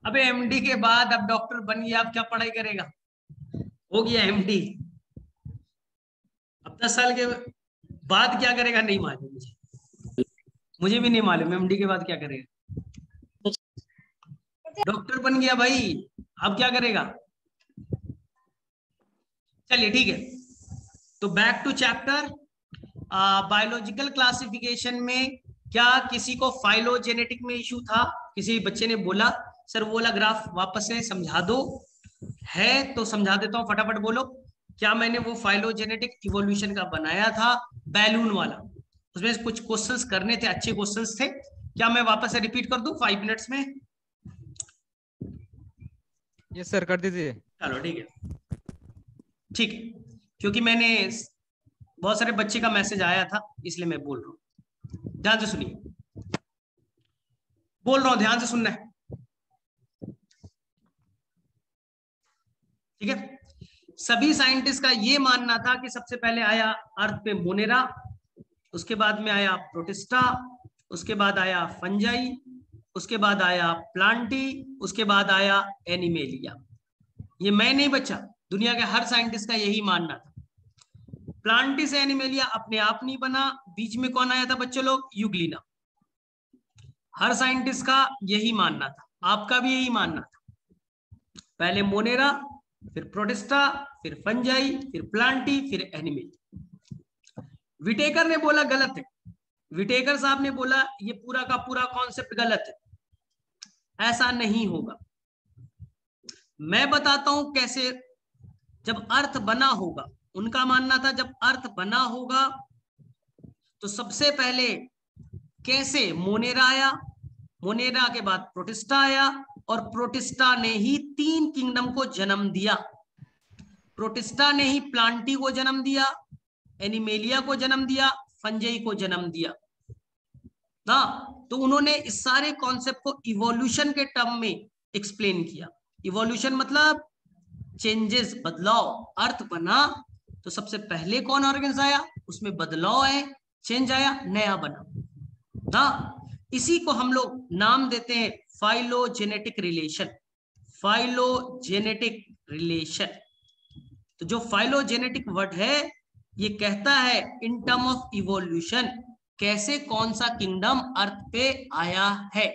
अबे एमडी के बाद अब डॉक्टर बन गया, अब क्या पढ़ाई करेगा? हो गया एमडी, अब 10 साल के बाद क्या करेगा नहीं मालूम मुझे। मुझे भी नहीं मालूम एमडी के बाद क्या करेगा। डॉक्टर बन गया भाई, अब क्या करेगा? चलिए ठीक है, तो back to chapter. Biological classification में क्या किसी को फाइलोजेनेटिक में इशू था? किसी बच्चे ने बोला सर वो वाला ग्राफ वापस से समझा दो, है तो समझा देता हूं, फटाफट बोलो। क्या मैंने वो फाइलोजेनेटिक इवोल्यूशन का बनाया था बैलून वाला, उसमें कुछ क्वेश्चंस करने थे, अच्छे क्वेश्चंस थे, क्या मैं वापस से रिपीट कर दूं 5 मिनट्स में? यस सर, कर दीजिए। चलो ठीक है, ठीक है, क्योंकि मैंने बहुत सारे बच्चे का मैसेज आया था इसलिए मैं बोल रहा हूं। ध्यान से सुनिए, बोल रहा हूं, ध्यान से सुनना है, ठीक है। सभी साइंटिस्ट का ये मानना था कि सबसे पहले आया अर्थ पे मोनेरा, उसके बाद में आया प्रोटिस्टा, उसके बाद आया फंजाई, उसके बाद आया प्लांटी, उसके बाद आया एनिमेलिया। ये मैं नहीं बच्चा, दुनिया के हर साइंटिस्ट का यही मानना था। प्लांटी से एनिमेलिया अपने आप नहीं बना, बीच में कौन आया था बच्चों लोग? यूग्लिना। हर साइंटिस्ट का यही मानना था, आपका भी यही मानना था। पहले मोनेरा, फिर प्रोटिस्टा, फिर फंजाई, फिर प्लांटी, फिर एनिमेलिया। विटेकर ने बोला गलत है, विटेकर साहब ने बोला ये पूरा का पूरा कॉन्सेप्ट गलत है, ऐसा नहीं होगा। मैं बताता हूं कैसे। जब अर्थ बना होगा, उनका मानना था जब अर्थ बना होगा तो सबसे पहले कैसे मोनेरा आया, मोनेरा के बाद प्रोटिस्टा आया, और प्रोटिस्टा ने ही 3 किंगडम को जन्म दिया। प्रोटिस्टा ने ही प्लांटी को जन्म दिया, एनिमेलिया को जन्म दिया, फंजाई को जन्म दिया ना। तो उन्होंने इस सारे कॉन्सेप्ट को इवोल्यूशन के टर्म में एक्सप्लेन किया। इवोल्यूशन मतलब चेंजेस, बदलाव। अर्थ बना तो सबसे पहले कौन ऑर्गेन्स आया, उसमें बदलाव आए, चेंज आया, नया बना ना। इसी को हम लोग नाम देते हैं फाइलोजेनेटिक रिलेशन। फाइलोजेनेटिक रिलेशन, तो जो फाइलोजेनेटिक वर्ड है ये कहता है इन टर्म ऑफ इवोल्यूशन, कैसे कौन सा किंगडम अर्थ पे आया है।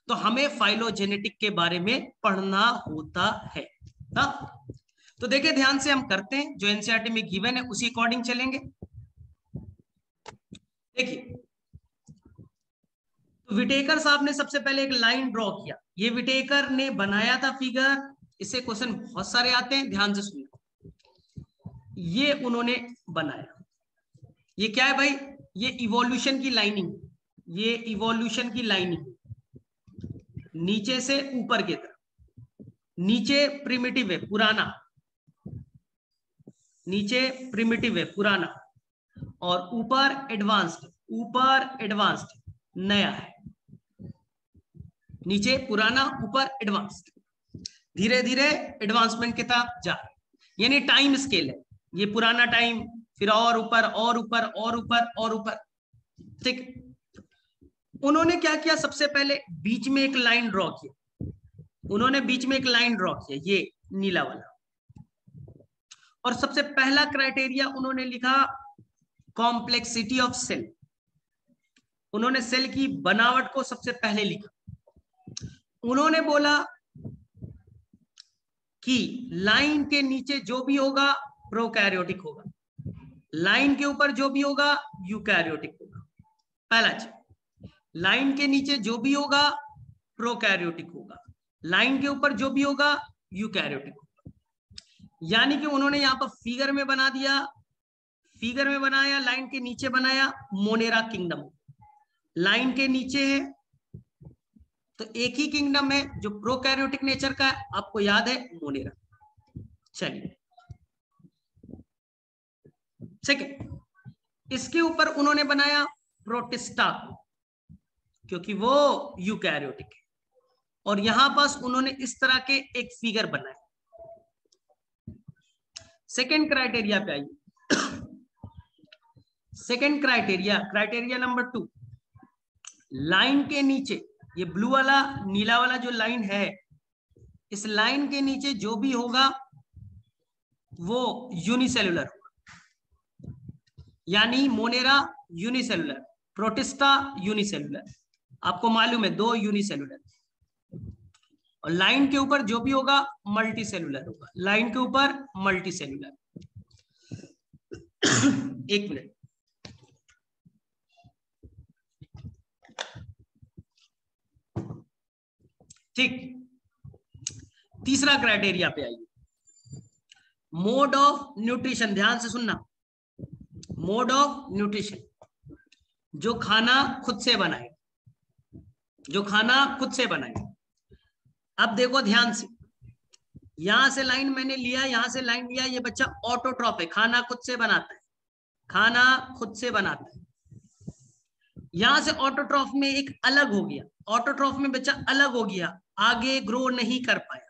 तो हमें फाइलोजेनेटिक के बारे में पढ़ना होता है ना। तो देखिए ध्यान से हम करते हैं, जो एनसीईआरटी में गिवन है उसी अकॉर्डिंग चलेंगे। देखिए, तो विटेकर साहब ने सबसे पहले एक लाइन ड्रॉ किया, ये विटेकर ने बनाया था फिगर। इससे क्वेश्चन बहुत सारे आते हैं, ध्यान से सुनिए। ये उन्होंने बनाया, ये क्या है भाई? ये इवोल्यूशन की लाइनिंग, ये इवोल्यूशन की लाइनिंग नीचे से ऊपर की तरफ। नीचे प्रिमिटिव है, पुराना, नीचे प्रिमिटिव है, पुराना, और ऊपर एडवांस्ड, ऊपर एडवांस्ड, नया है। नीचे पुराना, ऊपर एडवांस्ड, धीरे धीरे एडवांसमेंट की तरफ जा रहा है, यानी टाइम स्केल है। ये पुराना टाइम, फिर और ऊपर और ऊपर और ऊपर और ऊपर, ठीक। उन्होंने क्या किया, सबसे पहले बीच में एक लाइन ड्रॉ किया, उन्होंने बीच में एक लाइन ड्रॉ किया, ये नीला वाला। और सबसे पहला क्राइटेरिया उन्होंने लिखा कॉम्प्लेक्सिटी ऑफ सेल। उन्होंने सेल की बनावट को सबसे पहले लिखा। उन्होंने बोला कि लाइन के नीचे जो भी होगा प्रोकैरियोटिक होगा, लाइन के ऊपर जो भी होगा यूकैरियोटिक होगा। पहला चीज, लाइन के नीचे जो भी होगा प्रोकैरियोटिक होगा, लाइन के ऊपर जो भी होगा यूकैरियोटिक होगा। यानी कि उन्होंने यहां पर फिगर में बना दिया, फिगर में बनाया, लाइन के नीचे बनाया मोनेरा किंगडम। लाइन के नीचे है तो एक ही किंगडम है जो प्रोकैरियोटिक नेचर का है, आपको याद है, मोनेरा। चलिए, सेकेंड, इसके ऊपर उन्होंने बनाया प्रोटिस्टा, क्योंकि वो यूकैरियोटिक है। और यहां पास उन्होंने इस तरह के एक फिगर बनाए। सेकेंड क्राइटेरिया पे आइए। Second criteria, criteria number 2, line के नीचे, ये ब्लू वाला नीला वाला जो लाइन है, इस लाइन के नीचे जो भी होगा वो यूनिसेलुलर होगा, यानी मोनेरा यूनिसेलुलर, प्रोटिस्टा यूनिसेलुलर। आपको मालूम है 2 यूनिसेलुलर, और लाइन के ऊपर जो भी होगा मल्टी सेलुलर होगा, लाइन के ऊपर मल्टी सेलुलर। एक मिनट, ठीक। तीसरा क्राइटेरिया पे आइए, मोड ऑफ न्यूट्रिशन। ध्यान से सुनना, मोड ऑफ न्यूट्रिशन, जो खाना खुद से बनाए, जो खाना खुद से बनाए। अब देखो ध्यान से, यहां से लाइन मैंने लिया, यहां से लाइन लिया, ये बच्चा ऑटोट्रॉफ है, खाना खुद से बनाता है, खाना खुद से बनाता है। यहां से ऑटोट्रॉफ में एक अलग हो गया, ऑटोट्रॉफ में बच्चा अलग हो गया, आगे ग्रो नहीं कर पाया,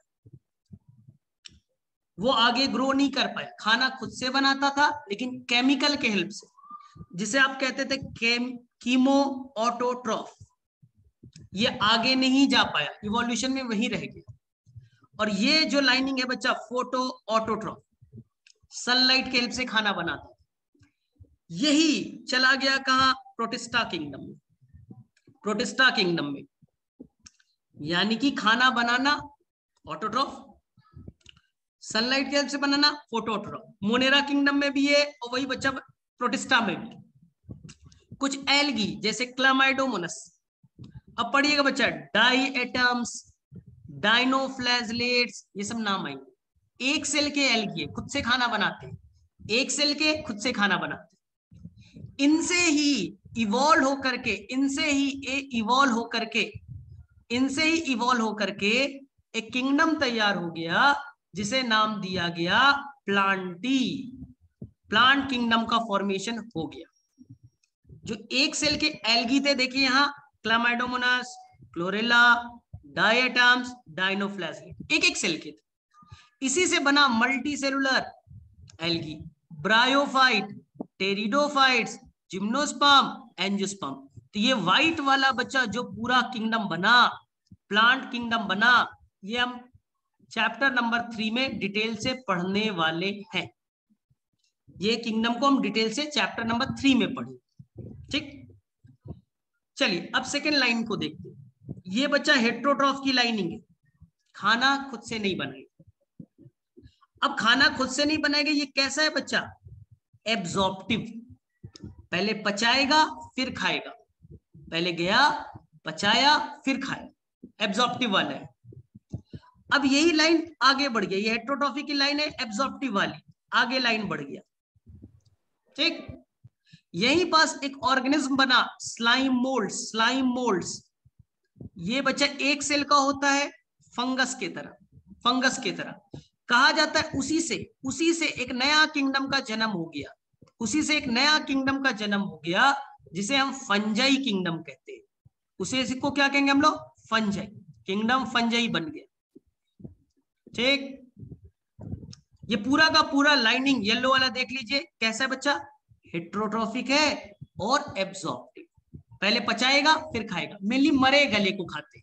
वो आगे ग्रो नहीं कर पाया। खाना खुद से बनाता था लेकिन केमिकल के हेल्प से, जिसे आप कहते थे कीमो ऑटोट्रॉफ, ये आगे नहीं जा पाया, इवोल्यूशन में वही रह गया। और ये जो लाइनिंग है बच्चा, फोटो ऑटोट्रॉफ, सनलाइट के हेल्प से खाना बनाता है, यही चला गया कहां, प्रोटिस्टा किंगडम में। प्रोटिस्टा किंगडम में यानी कि खाना बनाना ऑटोट्रॉफ, सनलाइट के हेल्प से बनाना फोटोट्रॉफ। मोनेरा किंगडम में भी है और वही बच्चा प्रोटिस्टा में भी। कुछ एल्गी जैसे क्लामाइडोमोनस, अब पढ़िएगा बच्चा, डाई एटम्स, डाइनोफ्लैजलेट्स, ये सब नाम आएंगे। एक सेल के एल्गी खुद से खाना बनाते हैं, एक सेल के खुद से खाना बनाते हैं। इनसे ही इवॉल्व होकर के, इनसे ही इवॉल्व होकर के एक किंगडम तैयार हो गया, जिसे नाम दिया गया प्लांटी। प्लांट किंगडम का फॉर्मेशन हो गया। जो एक सेल के एल्गी थे, देखिए यहां क्लामाइडोमोनास, क्लोरेला, डायटम्स, डाइनोफ्लैजलेट, एक एक सेल के थे। इसी से बना multi cellular algae, bryophyte, pteridophytes, gymnosperm, angiosperm. तो ये व्हाइट वाला बच्चा जो पूरा किंगडम बना, प्लांट किंगडम बना, ये हम चैप्टर नंबर 3 में डिटेल से पढ़ने वाले हैं। ये किंगडम को हम डिटेल से चैप्टर नंबर 3 में पढ़ेंगे, ठीक। चलिए अब सेकेंड लाइन को देखते हैं। ये बच्चा हेट्रोट्रॉफ की लाइनिंग है, खाना खुद से नहीं बनाएगा। अब खाना खुद से नहीं बनाएगा, ये कैसा है बच्चा, एब्जॉर्प्टिव, पहले पचाएगा फिर खाएगा, पहले गया पचाया फिर खाया, एब्जॉर्प्टिव वाला है। अब यही लाइन आगे बढ़ गई, ये हेट्रोट्रॉफी की लाइन है, एब्जॉर्प्टिव वाली, आगे लाइन बढ़ गया, ठीक। यहीं पास एक ऑर्गेनिज्म बना, स्लाइम मोल्ड्स। ये बच्चा एक सेल का होता है, फंगस के तरह कहा जाता है। उसी से एक नया किंगडम का जन्म हो गया, जिसे हम फंजाई किंगडम कहते हैं। इसको क्या कहेंगे हम लोग, फंजाई किंगडम, फंजाई बन गया, ठीक। ये पूरा का पूरा लाइनिंग येलो वाला देख लीजिए, कैसा है बच्चा, हेट्रोट्रॉफिक है और एब्जॉर्प्टिव, पहले पचाएगा फिर खाएगा। मेनली मरे गले को खाते,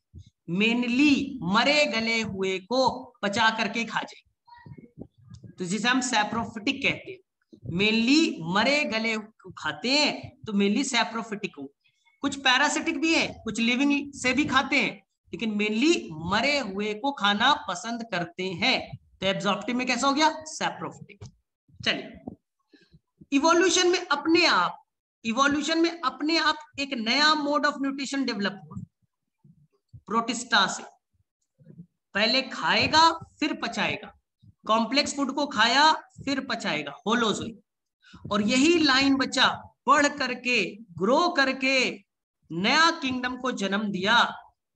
मेनली मरे गले हुए को पचा करके खा जाए, तो जिसे हम सैप्रोफिटिक कहते हैं। मेनली मरे गले को खाते हैं, तो मेनली सैप्रोफिटिक हो। कुछ पैरासिटिक भी है, कुछ लिविंग से भी खाते हैं, लेकिन मेनली मरे हुए को खाना पसंद करते हैं। तो एब्जॉर्प्टिव में कैसा हो गया, सैप्रोफिटिक। चलिए, इवोल्यूशन में अपने आप एक नया मोड ऑफ न्यूट्रिशन डेवलप हुआ प्रोटिस्टा से। पहले खाएगा फिर पचाएगा, कॉम्प्लेक्स फूड को खाया फिर पचाएगा, होलोजोइक। और यही लाइन बच्चा बढ़ करके, ग्रो करके नया किंगडम को जन्म दिया,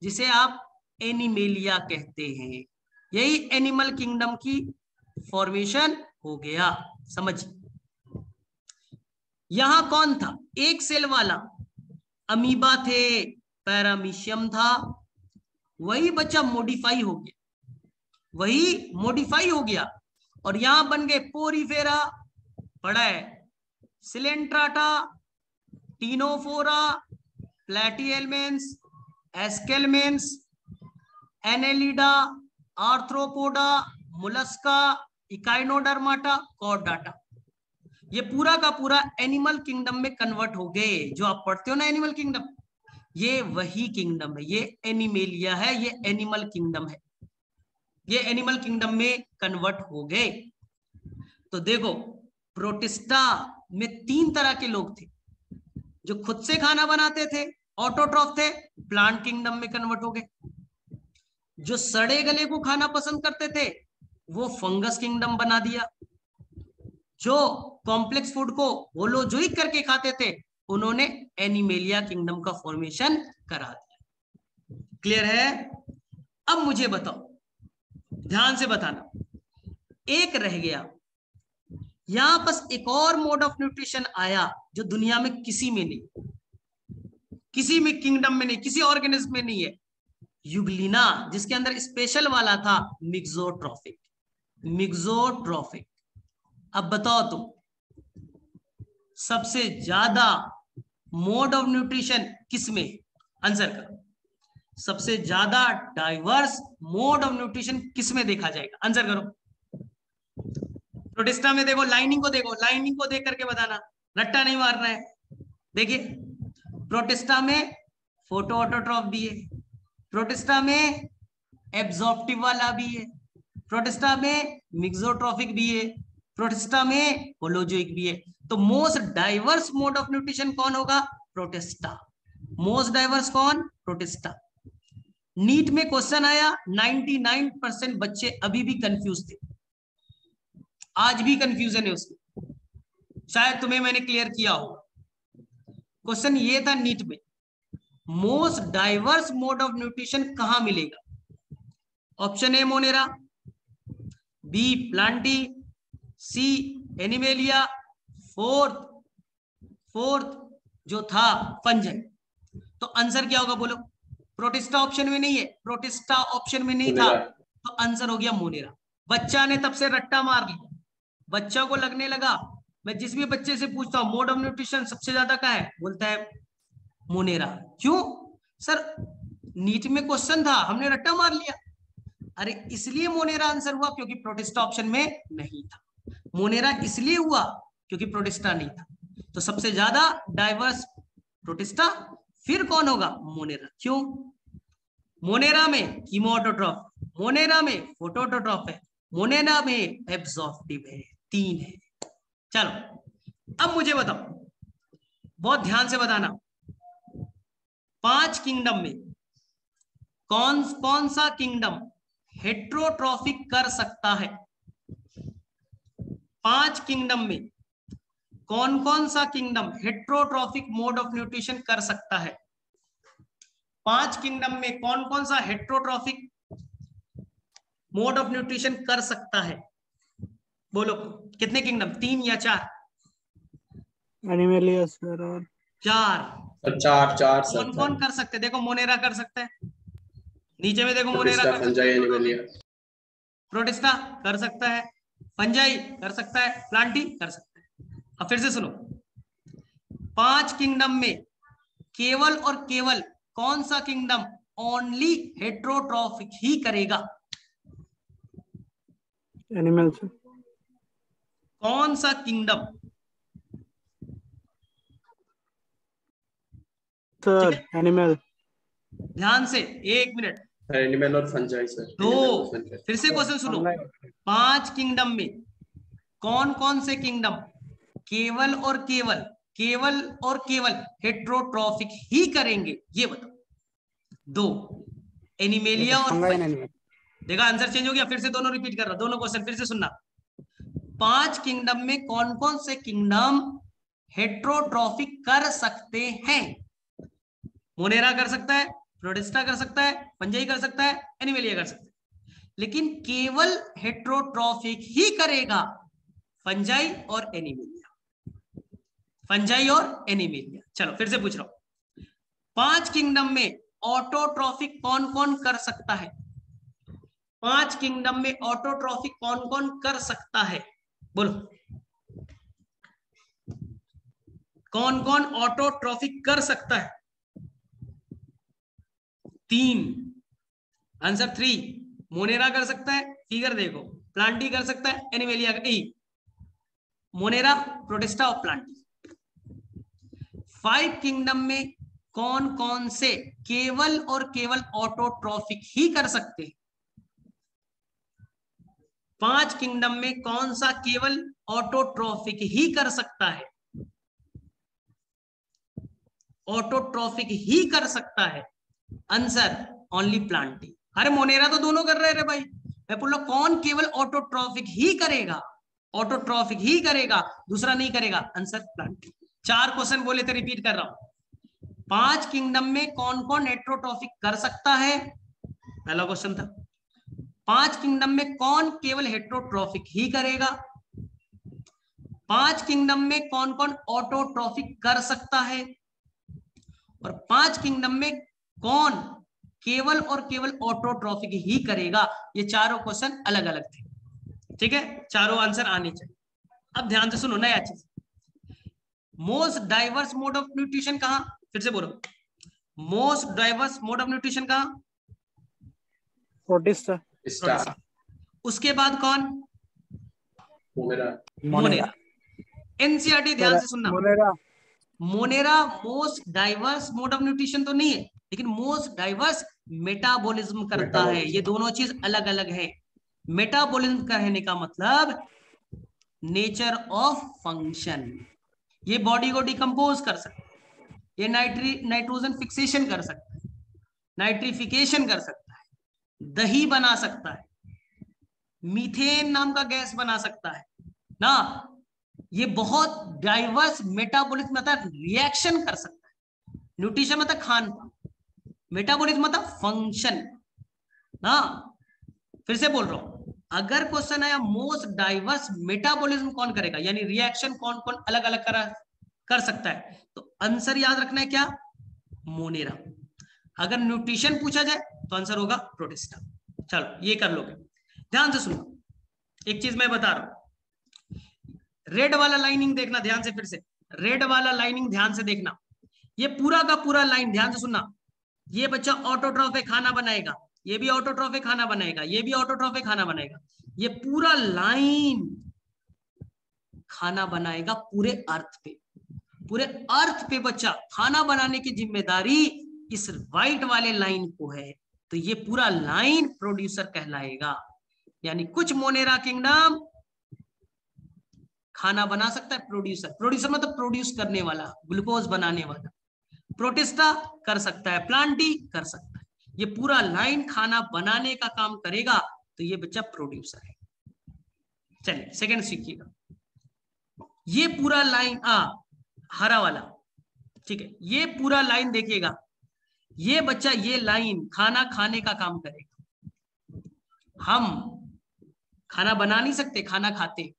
जिसे आप एनिमेलिया कहते हैं। यही एनिमल किंगडम की फॉर्मेशन हो गया, समझिए। यहां कौन था, एक सेल वाला, अमीबा थे, पैरामीशियम था, वही बच्चा मॉडिफाई हो गया, और यहां बन गए पोरीफेरा, पढ़ा है, Coelenterata, Ctenophora, Platyhelminthes, Aschelminthes, Annelida, Arthropoda, Mollusca, Echinodermata, Chordata. ये पूरा का पूरा एनिमल किंगडम में कन्वर्ट हो गए। जो आप पढ़ते हो ना एनिमल किंगडम, ये वही किंगडम है, ये एनिमेलिया है, ये एनिमल किंगडम है, ये एनिमल किंगडम में कन्वर्ट हो गए। तो देखो प्रोटिस्टा में 3 तरह के लोग थे, जो खुद से खाना बनाते थे, ऑटोट्रॉफ थे, प्लांट किंगडम में कन्वर्ट हो गए। जो सड़े गले को खाना पसंद करते थे, वो फंगस किंगडम बना दिया। जो कॉम्प्लेक्स फूड को होलोजोइक करके खाते थे, उन्होंने एनिमेलिया किंगडम का फॉर्मेशन करा दिया। क्लियर है? अब मुझे बताओ, ध्यान से बताना, एक रह गया यहां बस एक और मोड ऑफ न्यूट्रिशन आया जो दुनिया में किसी में नहीं, किसी में किंगडम में नहीं, किसी ऑर्गेनिज्म में नहीं है, युगलिना, जिसके अंदर स्पेशल वाला था मिक्सोट्रॉफिक। मिक्सोट्रॉफिक। अब बताओ तुम, सबसे ज्यादा मोड ऑफ न्यूट्रिशन किसमें? आंसर करो। सबसे ज्यादा डाइवर्स मोड ऑफ न्यूट्रिशन किसमें देखा जाएगा? आंसर करो। प्रोटिस्टा में देखो, लाइनिंग को देखो, लाइनिंग को देख करके बताना, रट्टा नहीं मारना है। देखिए प्रोटिस्टा में फोटो ऑटोट्रॉफ भी है, प्रोटिस्टा में एब्जॉर्प्टिव वाला भी है, प्रोटिस्टा में मिक्सोट्रॉफिक भी है, प्रोटिस्टा में होलोजोइक भी है। तो most diverse mode of nutrition कौन होगा? प्रोटिस्टा। मोस्ट डाइवर्स कौन? प्रोटिस्टा। नीट में क्वेश्चन आया, 99% बच्चे अभी भी कंफ्यूज थे, आज भी कंफ्यूजन है उसमें, शायद तुम्हें मैंने क्लियर किया हो। क्वेश्चन ये था नीट में, most diverse mode of nutrition कहां मिलेगा? Option A Monera, B Plantae, C Animalia, fourth जो था फंजाई। तो आंसर क्या होगा बोलो? प्रोटिस्टा ऑप्शन में नहीं है, प्रोटिस्टा ऑप्शन में नहीं था, तो आंसर हो गया मोनेरा। बच्चा ने तब से रट्टा मार लिया, बच्चा को लगने लगा, मैं जिस भी बच्चे से पूछता हूं मोड ऑफ न्यूट्रिशन सबसे ज्यादा क्या है, बोलता है मोनेरा। क्यों सर? नीट में क्वेश्चन था, हमने रट्टा मार लिया। अरे इसलिए मोनेरा आंसर हुआ क्योंकि प्रोटिस्टा ऑप्शन में नहीं था। मोनेरा इसलिए हुआ क्योंकि प्रोटिस्टा नहीं था। तो सबसे ज्यादा डाइवर्स प्रोटिस्टा, फिर कौन होगा? मोनेरा। क्यों? मोनेरा में कीमोऑटोट्रॉफ, मोनेरा में फोटोऑटोट्रॉफ है, मोनेरा में एब्जॉर्प्टिव है, 3 है। चलो अब मुझे बताओ, बहुत ध्यान से बताना, 5 किंगडम में कौन कौन सा किंगडम हेट्रोट्रॉफिक कर सकता है? 5 किंगडम में कौन कौन सा kingdom heterotrophic mode of nutrition कर सकता है? 5 किंगडम में कौन कौन सा हेट्रोट्रॉफिक मोड ऑफ न्यूट्रिशन कर सकता है? बोलो कितने किंगडम, 3 या 4? एनिमेलिया सर और 4। चार कौन कौन कर सकते? देखो मोनेरा कर सकता है, नीचे में देखो मोनेरा प्रोटिस्टा, कर सकता फंजाई, है, एनिमेलिया। प्रोटिस्टा कर सकता है, फंजाई कर सकता है, प्लांटी कर सकता है। अब फिर से सुनो, 5 किंगडम में केवल और केवल कौन सा किंगडम ओनली हेट्रोट्रॉफिक ही करेगा? Animal sir. कौन सा किंगडम? Sir animal. ध्यान से, 1 मिनट। एनिमल और फंजाई सर। 2, फिर से क्वेश्चन सुनो, 5 किंगडम में कौन कौन से किंगडम केवल और केवल हेट्रोट्रॉफिक ही करेंगे? ये बताओ। 2 एनिमेलिया और देखा आंसर चेंज हो गया, फिर से दोनों रिपीट कर रहा, दोनों क्वेश्चन फिर से सुनना। 5 किंगडम में कौन कौन से किंगडम हेट्रोट्रॉफिक कर सकते हैं? मोनेरा कर सकता है, प्रोटिस्टा कर सकता है, फंजाई कर सकता है, एनिमेलिया कर सकता है, लेकिन केवल हेट्रोट्रॉफिक ही करेगा फंजाई और एनिमेलिया। फंजाई और एनिमेलिया। चलो फिर से पूछ रहा हूं, 5 किंगडम में ऑटोट्रॉफिक कौन कौन कर सकता है? 5 किंगडम में ऑटोट्रॉफिक कौन कौन कर सकता है? बोलो कौन कौन ऑटोट्रॉफिक कर सकता है? 3, आंसर 3। मोनेरा कर सकता है, फिगर देखो, प्लांटी कर सकता है, एनिमेलिया का मोनेरा, प्रोटिस्टा और प्लांटी। 5 किंगडम में कौन कौन से केवल और केवल ऑटोट्रॉफिक ही कर सकते हैं? 5 किंगडम में कौन सा केवल ऑटोट्रॉफिक ही कर सकता है? ऑटोट्रॉफिक ही कर सकता है। Answer only Plantae. अरे मोनेरा तो दोनों कर रहे रे भाई, मैं बोल रहा कौन केवल ऑटोट्रॉफिक ही करेगा? ऑटोट्रॉफिक ही करेगा, दूसरा नहीं करेगा। Answer Plantae. 4 क्वेश्चन बोले थे, रिपीट कर रहा हूं। 5 किंगडम में कौन कौन हेटेरोट्रॉफिक कर सकता है? पहला क्वेश्चन था। 5 किंगडम में कौन केवल हेटेरोट्रॉफिक ही करेगा? 5 किंगडम में कौन कौन ऑटोट्रॉफिक कर सकता है? और 5 किंगडम में कौन केवल और केवल ऑटोट्रॉफिक ही करेगा? ये चारों क्वेश्चन अलग अलग थे, ठीक है? चारों आंसर आने चाहिए। अब ध्यान से सुनो, नया चीज। Most diverse mode of nutrition कहां? फिर से बोलो, most diverse mode of nutrition कहां? प्रोटिस्टा। स्टार। उसके बाद कौन? मोनेरा। मोनेरा। एनसीईआरटी ध्यान से सुनना, Monera. Monera most diverse mode of nutrition तो नहीं है, लेकिन मोस्ट डाइवर्स मेटाबॉलिज्म करता है। ये दोनों चीज अलग अलग है। मेटाबॉलिज्म कहने का मतलब नेचर ऑफ फंक्शन। ये बॉडी को डिकम्पोज कर सकता है, ये नाइट्रोजन फिक्सेशन कर सकता है, नाइट्रिफिकेशन कर सकता है, दही बना सकता है, मीथेन नाम का गैस बना सकता है ना। ये बहुत डाइवर्स मेटाबॉलिज्म मतलब रिएक्शन कर सकता है। न्यूट्रिशन मतलब खान पान, मेटाबॉलिज्म मतलब फंक्शन ना। फिर से बोल रहा हूं, अगर क्वेश्चन आया मोस्ट डाइवर्स मेटाबॉलिज्म कौन करेगा, यानी रिएक्शन कौन कौन अलग अलग कर सकता है, तो आंसर याद रखना है क्या? मोनेरा। अगर न्यूट्रिशन पूछा जाए तो आंसर होगा प्रोटिस्टा। चलो ये कर लोगे। ध्यान से सुनो, एक चीज मैं बता रहा हूं, रेड वाला लाइनिंग देखना ध्यान से। फिर से रेड वाला लाइनिंग ध्यान से देखना, ये पूरा का पूरा लाइन ध्यान से सुनना। ये बच्चा ऑटोट्रॉफिक खाना बनाएगा, ये भी ऑटोट्रॉफिक खाना बनाएगा, ये भी ऑटोट्रॉफिक खाना बनाएगा। ये पूरा लाइन खाना बनाएगा पूरे अर्थ पे। पूरे अर्थ पे बच्चा खाना बनाने की जिम्मेदारी इस व्हाइट वाले लाइन को है, तो ये पूरा लाइन प्रोड्यूसर कहलाएगा। यानी कुछ मोनेरा किंगडम खाना बना सकता है, प्रोड्यूसर। प्रोड्यूसर मतलब प्रोड्यूस करने वाला, ग्लूकोज बनाने वाला। प्रोटिस्टा कर सकता है, प्लांटी कर सकता है। ये पूरा लाइन खाना बनाने का काम करेगा, तो ये बच्चा प्रोड्यूसर है। चलिए सेकंड सीखिएगा। ये पूरा लाइन हरा वाला, ठीक है, ये पूरा लाइन देखिएगा। ये बच्चा ये लाइन खाना खाने का काम करेगा। हम खाना बना नहीं सकते, खाना खाते।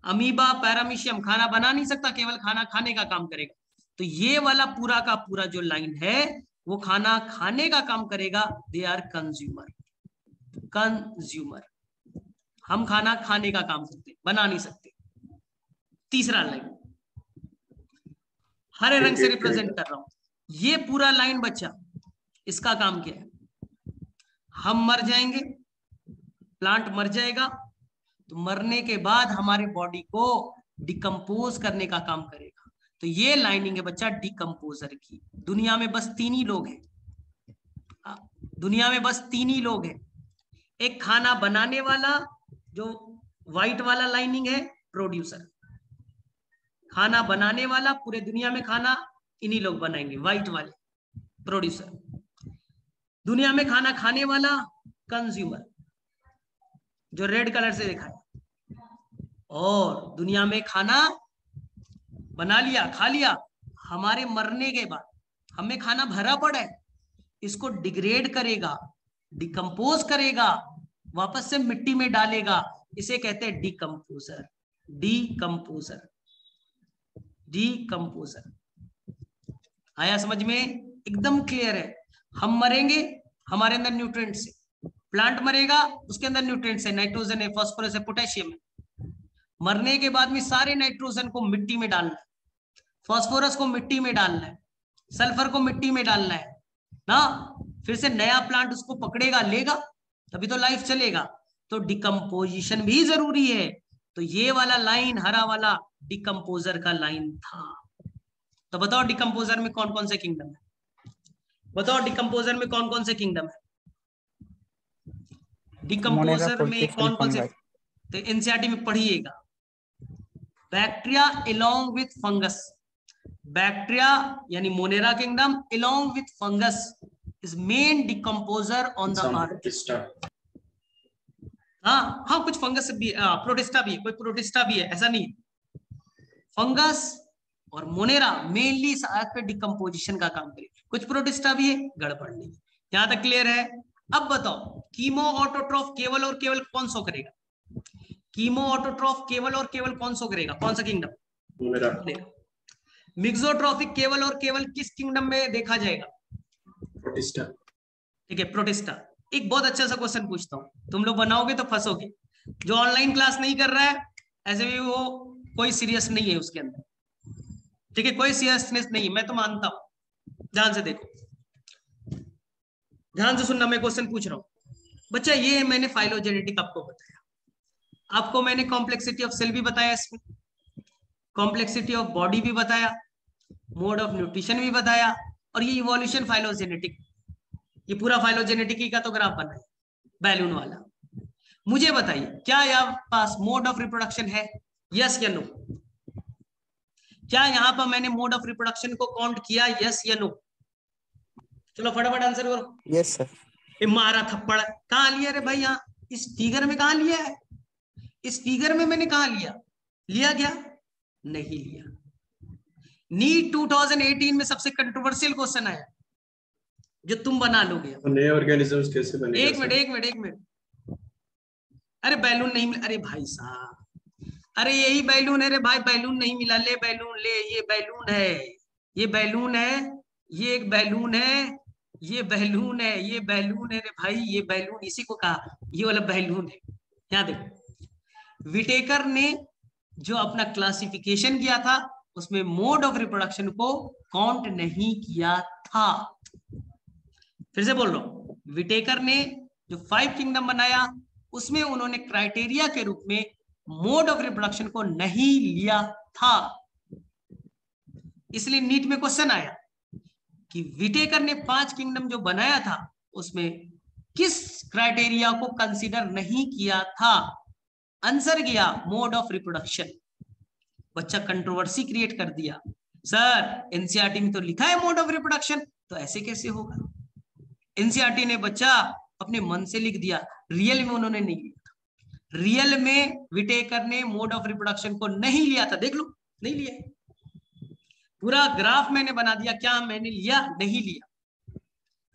अमीबा पैरामीशियम खाना बना नहीं सकता, केवल खाना खाने का काम करेगा। तो ये वाला पूरा का पूरा जो लाइन है वो खाना खाने का काम करेगा। They are consumer. कंज्यूमर, हम खाना खाने का काम करते, बना नहीं सकते। तीसरा लाइन हरे रंग से रिप्रेजेंट कर रहा हूं, ये पूरा लाइन बच्चा इसका काम क्या है? हम मर जाएंगे, प्लांट मर जाएगा, तो मरने के बाद हमारे बॉडी को डिकम्पोज करने का काम करेगा। तो ये लाइनिंग है बच्चा डिकम्पोजर की। दुनिया में बस 3 ही लोग हैं, दुनिया में बस 3 ही लोग हैं। एक खाना बनाने वाला जो व्हाइट वाला लाइनिंग है, प्रोड्यूसर। खाना बनाने वाला, पूरे दुनिया में खाना इन्हीं लोग बनाएंगे, व्हाइट वाले, प्रोड्यूसर। दुनिया में खाना खाने वाला, कंज्यूमर, जो रेड कलर से दिखाया। और दुनिया में खाना बना लिया, खा लिया, हमारे मरने के बाद हमें खाना भरा पड़ा है, इसको डिग्रेड करेगा, डिकम्पोज करेगा, वापस से मिट्टी में डालेगा। इसे कहते हैं डिकम्पोजर। Decomposer, decomposer. आया समझ में? एकदम क्लियर है। हम मरेंगे, हमारे अंदर न्यूट्रिएंट है। प्लांट मरेगा, उसके अंदर न्यूट्रिएंट्स है, नाइट्रोजन है, फास्फोरस है, पोटेशियम है। मरने के बाद में सारे नाइट्रोजन को मिट्टी में डालना है, फास्फोरस को मिट्टी में डालना है, सल्फर को मिट्टी में डालना है ना। फिर से नया प्लांट उसको पकड़ेगा, लेगा, तभी तो लाइफ चलेगा। तो डिकम्पोजिशन भी जरूरी है। तो ये वाला लाइन हरा वाला डिकम्पोजर का लाइन था। तो बताओ डिकम्पोजर में कौन कौन से किंगडम है? बताओ डिकम्पोजर में कौन कौन से किंगडम है? डिकम्पोजर में कौन कौन से? तो एनसीईआरटी में पढ़िएगा, bacteria along with fungus, bacteria यानी Monera kingdom along with fungus is main decomposer on the earth. हाँ, कुछ फंगस भी, प्रोटिस्टा भी है, कोई प्रोटिस्टा भी है, ऐसा नहीं। फंगस और मोनेरा मेनली इस अर्थ पे डिकम्पोजिशन का काम करे, कुछ प्रोटिस्टा भी है, गड़बड़ नहीं। यहां तक क्लियर है? अब बताओ कीमो ऑटोट्रॉफ केवल और केवल कौन सो करेगा? कीमो ऑटोट्रॉफ केवल और केवल कौन सो करेगा? कौन सा किंगडम? मिक्सोट्रॉफिक केवल और केवल किस किंगडम में देखा जाएगा? प्रोटिस्टा। ठीक है, प्रोटिस्टा। एक बहुत अच्छा सा क्वेश्चन पूछता हूँ, तुम लोग बनाओगे तो फंसोगे। जो ऑनलाइन क्लास नहीं कर रहा है, ऐसे भी वो कोई सीरियस नहीं है उसके अंदर, ठीक है, कोई सीरियसनेस नहीं है, मैं तो मानता हूं। ध्यान से देखो, ध्यान से सुनना, मैं क्वेश्चन पूछ रहा हूं। बच्चा ये मैंने फाइलोजेनेटिक आपको बताया, आपको मैंने कॉम्प्लेक्सिटी ऑफ सेल भी बताया, इसमें कॉम्प्लेक्सिटी ऑफ बॉडी भी बताया, मोड ऑफ न्यूट्रिशन भी बताया, और ये इवोल्यूशन फाइलोजेनेटिक, ये पूरा फाइलोजेनेटिक का तो ग्राफ बना है बैलून वाला। मुझे बताइए क्या यहाँ पास मोड ऑफ रिप्रोडक्शन है? यस या नो? क्या यहाँ पर मैंने मोड ऑफ रिप्रोडक्शन को काउंट किया? यस या नो? चलो फटाफट आंसर करो। Yes sir. मारा थप्पड़ कहाँ लिया रे भाई? यहाँ इस फिगर में कहाँ लिया है? इस फिगर में मैंने कहा लिया? लिया क्या? नहीं लिया। नीट 2018 में सबसे कंट्रोवर्शियल क्वेश्चन आया जो तुम बना लोगे। नए ऑर्गेनिजम्स कैसे बनेगा? एक मिनट। अरे बैलून नहीं मिला, अरे भाई साहब, अरे यही बैलून है रे भाई, बैलून नहीं मिला, ले बैलून ले, ये बैलून है, ये बैलून है, ये एक बैलून है, ये बैलून है, ये बैलून है रे भाई, ये बैलून, इसी को कहा ये वाला बैलून है। यहाँ देखो, विटेकर ने जो अपना क्लासिफिकेशन किया था उसमें मोड ऑफ रिप्रोडक्शन को काउंट नहीं किया था। फिर से बोल रहा हूं, विटेकर ने जो 5 किंगडम बनाया उसमें उन्होंने क्राइटेरिया के रूप में मोड ऑफ रिप्रोडक्शन को नहीं लिया था। इसलिए नीट में क्वेश्चन आया कि विटेकर ने 5 किंगडम जो बनाया था उसमें किस क्राइटेरिया को कंसीडर नहीं किया था? आंसर गया मोड ऑफ रिप्रोडक्शन। बच्चा कंट्रोवर्सी क्रिएट कर दिया, सर एनसीईआरटी में तो लिखा है मोड ऑफ रिप्रोडक्शन, तो ऐसे कैसे होगा? एनसीईआरटी ने बच्चा अपने मन से लिख दिया, रियल में उन्होंने नहीं लिया था। रियल में विटेकर ने मोड ऑफ रिप्रोडक्शन को नहीं लिया था, देख लो, नहीं लिया। पूरा ग्राफ मैंने बना दिया, क्या मैंने लिया? नहीं लिया,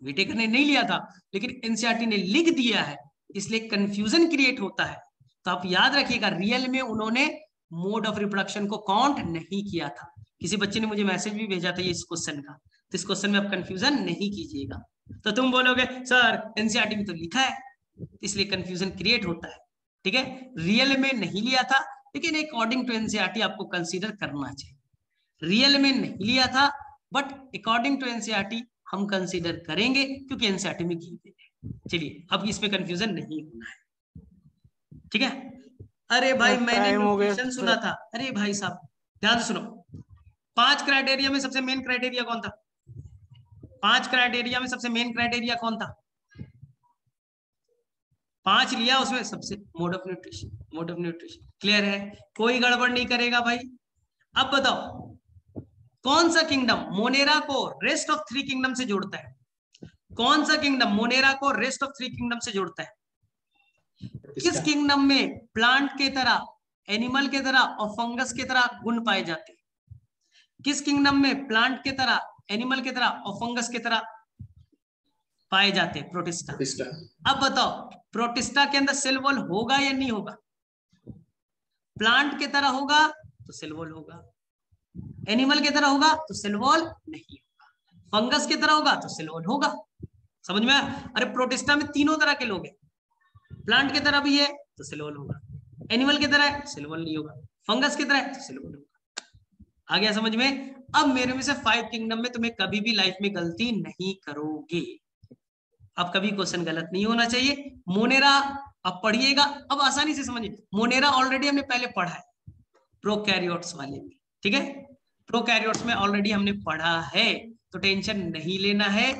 विटेकर ने नहीं लिया था, लेकिन एनसीईआरटी ने लिख दिया है, इसलिए कंफ्यूजन क्रिएट होता है। तो आप याद रखिएगा, रियल में उन्होंने मोड ऑफ रिप्रोडक्शन को काउंट नहीं किया था। किसी बच्चे ने मुझे मैसेज भी भेजा था ये इस क्वेश्चन का, तो इस क्वेश्चन में आप कंफ्यूजन नहीं कीजिएगा। तो तुम बोलोगे सर एनसीईआरटी में तो लिखा है, इसलिए कंफ्यूजन क्रिएट होता है, ठीक है। रियल में नहीं लिया था, लेकिन अकॉर्डिंग टू एनसीईआरटी आपको कंसीडर करना चाहिए। रियल में नहीं लिया था, बट अकॉर्डिंग टू एनसीईआरटी हम कंसीडर करेंगे क्योंकि एनसीईआरटी में की गई है। चलिए, अब इसमें कंफ्यूजन नहीं होना है, ठीक है। अरे भाई मैंने न्यूट्रिशन सुना था, अरे भाई साहब ध्यान से सुनो। 5 क्राइटेरिया में सबसे मेन क्राइटेरिया कौन था? 5 क्राइटेरिया में सबसे मेन क्राइटेरिया कौन था? 5 लिया, उसमें सबसे mode of nutrition, mode of nutrition. Clear है? कोई गड़बड़ नहीं करेगा भाई। अब बताओ कौन सा किंगडम मोनेरा को रेस्ट ऑफ 3 किंगडम से जोड़ता है? कौन सा किंगडम मोनेरा को रेस्ट ऑफ 3 किंगडम से जोड़ता है? किस किंगडम में प्लांट के तरह, एनिमल के तरह और फंगस के तरह गुण पाए जाते हैं? किस किंगडम में प्लांट के तरह, एनिमल के तरह और फंगस के तरह पाए जाते हैं? प्रोटिस्टा। अब बताओ प्रोटिस्टा के अंदर सेल वॉल होगा या नहीं होगा? प्लांट के तरह होगा तो सेल वॉल होगा, एनिमल के तरह होगा तो सेल वॉल नहीं होगा, फंगस के तरह होगा तो सेल वॉल होगा। समझ में? अरे प्रोटिस्टा में तीनों तरह के लोग हैं, प्लांट की तरह भी है तो सेल वॉल होगा, एनिमल की तरह है सेल वॉल नहीं होगा, फंगस की तरह है तो सेल वॉल होगा। आ गया समझ में? अब मेरे में से 5 किंगडम में तुम्हें कभी भी लाइफ में गलती नहीं करोगे। अब कभी क्वेश्चन गलत नहीं होना चाहिए। मोनेरा अब पढ़िएगा, अब आसानी से समझिए। मोनेरा ऑलरेडी हमने पहले पढ़ा है प्रोकैरियोट्स वाले में, ठीक है, प्रोकैरियोट्स में ऑलरेडी हमने पढ़ा है, तो टेंशन नहीं लेना है,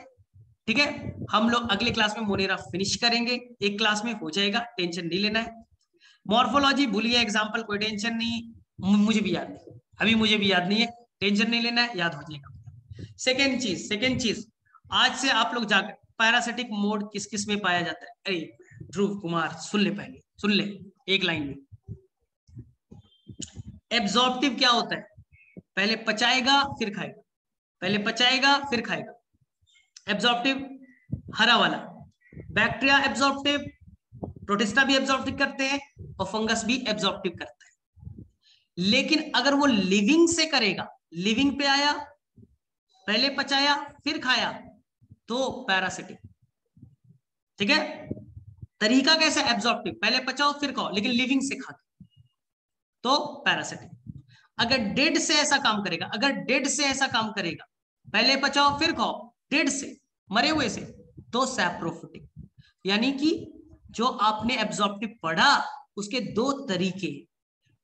ठीक है। हम लोग अगले क्लास में मोनेरा फिनिश करेंगे, एक क्लास में हो जाएगा, टेंशन नहीं लेना है। मॉर्फोलॉजी भूलिए, एग्जाम्पल कोई टेंशन नहीं, मुझे भी याद नहीं, अभी मुझे भी याद नहीं है, टेंशन नहीं लेना है, याद हो जाएगा। सेकेंड चीज आज से आप लोग जाकर पैरासिटिक मोड किस किस में पाया जाता है, अरे ध्रुव कुमार सुन ले, पहले सुन ले एक लाइन में। एब्जॉर्प्टिव क्या होता है, पहले पचाएगा फिर खाएगा, पहले पचाएगा फिर खाएगा। एब्जॉर्प्टिव हरा वाला, बैक्टीरिया एब्जॉर्प्टिव, प्रोटिस्टा भी एब्जॉर्प्टिव करते हैं और फंगस भी एब्जॉर्प्टिव करता है। लेकिन अगर वो लिविंग से करेगा, लिविंग पे आया, पहले पचाया फिर खाया, तो पैरासिटिक, ठीक है। तरीका कैसा, एब्जॉर्प्टिव, पहले पचाओ फिर खाओ, लेकिन लिविंग से खा तो पैरासिटिक। अगर डेड से ऐसा काम करेगा, अगर डेड से ऐसा काम करेगा, पहले पचाओ फिर खाओ, डेड से, मरे हुए से, तो सैप्रोफिटिक। यानी कि जो आपने एब्जॉर्प्टिव पढ़ा उसके दो तरीके,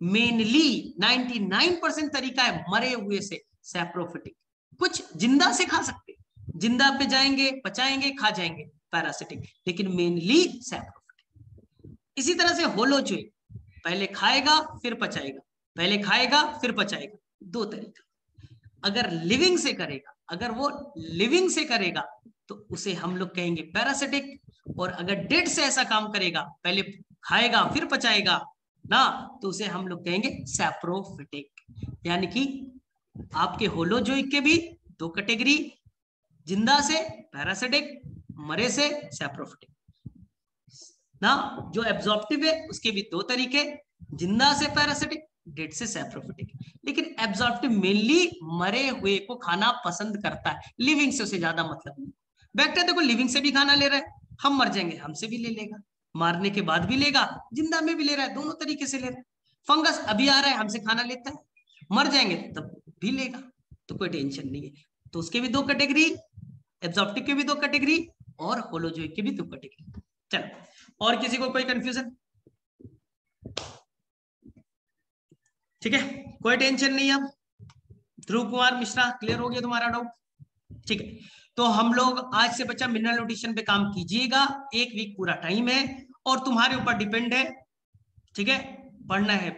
मेनली 99% तरीका है मरे हुए से सैप्रोफिटिक। कुछ जिंदा से खा सकते, जिंदा पे जाएंगे, पचाएंगे, खा जाएंगे, पैरासिटिक, लेकिन मेनली सैप्रोफिटिक। इसी तरह से होलोजोइक, पहले खाएगा फिर पचाएगा, पहले खाएगा फिर पचाएगा, दो तरीका। अगर लिविंग से करेगा, अगर वो लिविंग से करेगा तो उसे हम लोग कहेंगे पैरासिटिक, और अगर डेड से ऐसा काम करेगा, पहले खाएगा फिर पचाएगा ना, तो उसे हम लोग कहेंगे सैप्रोफिटिक। यानी कि आपके होलोजोइक के भी दो कैटेगरी, जिंदा से पैरासिटिक, मरे से सैप्रोफिटिक ना। जो एब्जॉर्प्टिव है उसके भी दो तरीके, जिंदा से पैरासिटिक, डेड से सैप्रोफिटिक। लेकिन एब्जॉर्प्टिव मेनली मरे हुए को खाना पसंद करता है, लिविंग से उसे ज्यादा मतलब नहीं। बैक्टीरिया देखो लिविंग से भी खाना ले रहा है, हम मर जाएंगे हमसे भी ले लेगा, मारने के बाद भी लेगा, जिंदा में भी ले रहा है, दोनों तरीके से ले रहा है। फंगस अभी आ रहा है हमसे खाना लेता है, मर जाएंगे तब भी लेगा, तो कोई टेंशन नहीं है। तो उसके भी दो कैटेगरी, एब्जॉर्प्टिव के भी दो कैटेगरी और होलोजोइक के भी दो कैटेगरी। चलो, और किसी को कोई कंफ्यूजन? ठीक है, कोई टेंशन नहीं। अब ध्रुव कुमार मिश्रा क्लियर हो गया तुम्हारा डाउट? ठीक है, तो हम लोग आज से बच्चा मिनरल न्यूट्रिशन पे काम कीजिएगा, एक वीक पूरा टाइम है और तुम्हारे ऊपर डिपेंड है, ठीक है। पढ़ना है,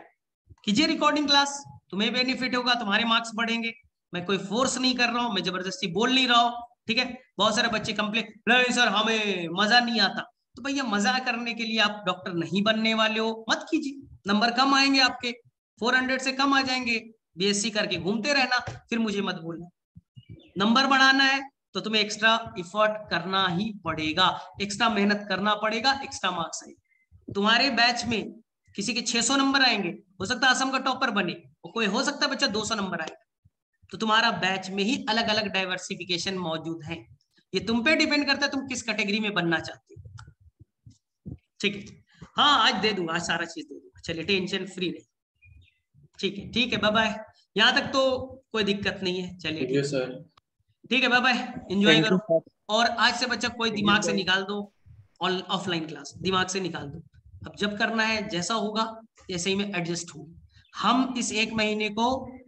कीजिए रिकॉर्डिंग क्लास, तुम्हें बेनिफिट होगा, तुम्हारे मार्क्स बढ़ेंगे। मैं कोई फोर्स नहीं कर रहा हूं, मैं जबरदस्ती बोल नहीं रहा हूं, ठीक है। बहुत सारे बच्चे कंप्लेन, नहीं सर हमें मजा नहीं आता, तो भैया मजा करने के लिए आप डॉक्टर नहीं बनने वाले हो, मत कीजिए, नंबर कम आएंगे आपके, 400 से कम आ जाएंगे, बीएससी करके घूमते रहना, फिर मुझे मत बोलना। नंबर बढ़ाना है तो तुम्हें एक्स्ट्रा एफर्ट करना ही पड़ेगा, एक्स्ट्रा मेहनत करना पड़ेगा, एक्स्ट्रा मार्क्स आएंगे। तुम्हारे बैच में किसी के 600 नंबर आएंगे, हो सकता है असम का टॉपर बने, और कोई हो सकता है बच्चा 200 नंबर आएगा। तो तुम्हारा बैच में ही अलग अलग डाइवर्सिफिकेशन मौजूद है, ये तुम पे डिपेंड करता है तुम किस कैटेगरी में बनना चाहते हो, ठीक है। हाँ आज दे दूंगा, आज सारा चीज दे दूंगा, चलिए टेंशन फ्री रहे, ठीक है, ठीक है, बाय बाय। यहाँ तक तो कोई दिक्कत नहीं है, चलिए सर, ठीक है, बाय बाय, एंजॉय करो। और आज से बच्चा कोई दिमाग से निकाल दो, ऑफलाइन क्लास दिमाग से निकाल दो, अब जब करना है जैसा होगा ऐसे ही में एडजस्ट हो। हम इस एक महीने को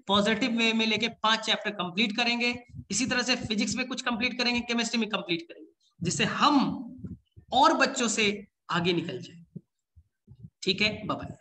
पॉजिटिव वे में लेके 5 चैप्टर कंप्लीट करेंगे, इसी तरह से फिजिक्स में कुछ कंप्लीट करेंगे, केमिस्ट्री में कंप्लीट करेंगे, जिससे हम और बच्चों से आगे निकल जाए, ठीक है, बाय बाय।